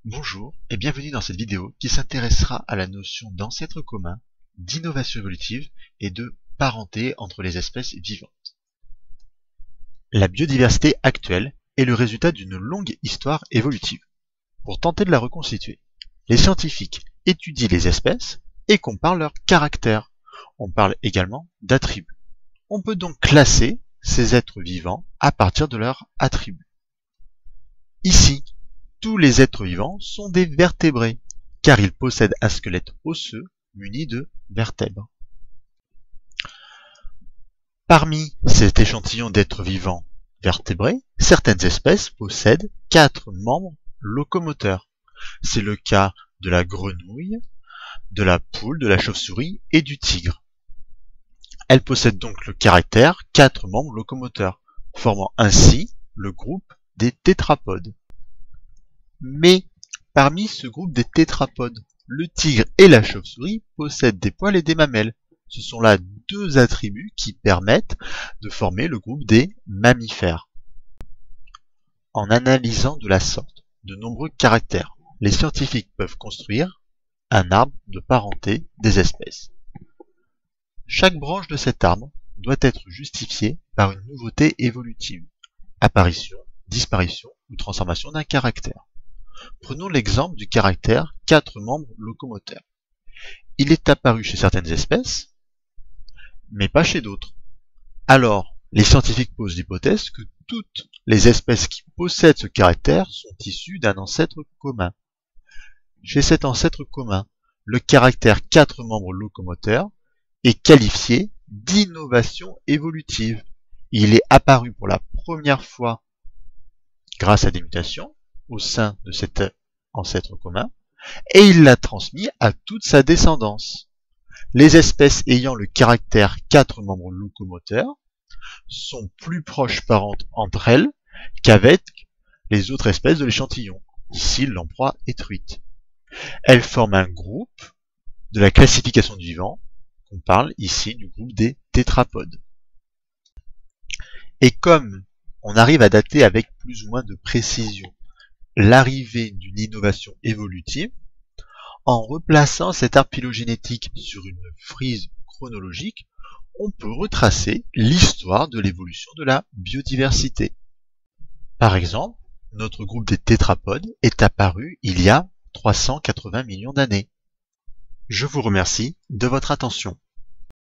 Bonjour et bienvenue dans cette vidéo qui s'intéressera à la notion d'ancêtre commun, d'innovation évolutive et de parenté entre les espèces vivantes. La biodiversité actuelle est le résultat d'une longue histoire évolutive. Pour tenter de la reconstituer, les scientifiques étudient les espèces et comparent leurs caractères. On parle également d'attributs. On peut donc classer ces êtres vivants à partir de leurs attributs. Ici, tous les êtres vivants sont des vertébrés, car ils possèdent un squelette osseux muni de vertèbres. Parmi cet échantillon d'êtres vivants vertébrés, certaines espèces possèdent 4 membres locomoteurs. C'est le cas de la grenouille, de la poule, de la chauve-souris et du tigre. Elles possèdent donc le caractère 4 membres locomoteurs, formant ainsi le groupe des tétrapodes. Mais parmi ce groupe des tétrapodes, le tigre et la chauve-souris possèdent des poils et des mamelles. Ce sont là deux attributs qui permettent de former le groupe des mammifères. En analysant de la sorte de nombreux caractères, les scientifiques peuvent construire un arbre de parenté des espèces. Chaque branche de cet arbre doit être justifiée par une nouveauté évolutive, apparition, disparition ou transformation d'un caractère. Prenons l'exemple du caractère 4 membres locomoteurs. Il est apparu chez certaines espèces, mais pas chez d'autres. Alors, les scientifiques posent l'hypothèse que toutes les espèces qui possèdent ce caractère sont issues d'un ancêtre commun. Chez cet ancêtre commun, le caractère 4 membres locomoteurs est qualifié d'innovation évolutive. Il est apparu pour la première fois grâce à des mutations au sein de cet ancêtre commun, et il l'a transmis à toute sa descendance. Les espèces ayant le caractère 4 membres locomoteurs sont plus proches parentes entre elles qu'avec les autres espèces de l'échantillon, ici l'emproie est truite. Elles forment un groupe de la classification du vivant, on parle ici du groupe des tétrapodes. Et comme on arrive à dater avec plus ou moins de précision l'arrivée d'une innovation évolutive, en replaçant cet arbre phylogénétique sur une frise chronologique, on peut retracer l'histoire de l'évolution de la biodiversité. Par exemple, notre groupe des tétrapodes est apparu il y a 380 millions d'années. Je vous remercie de votre attention.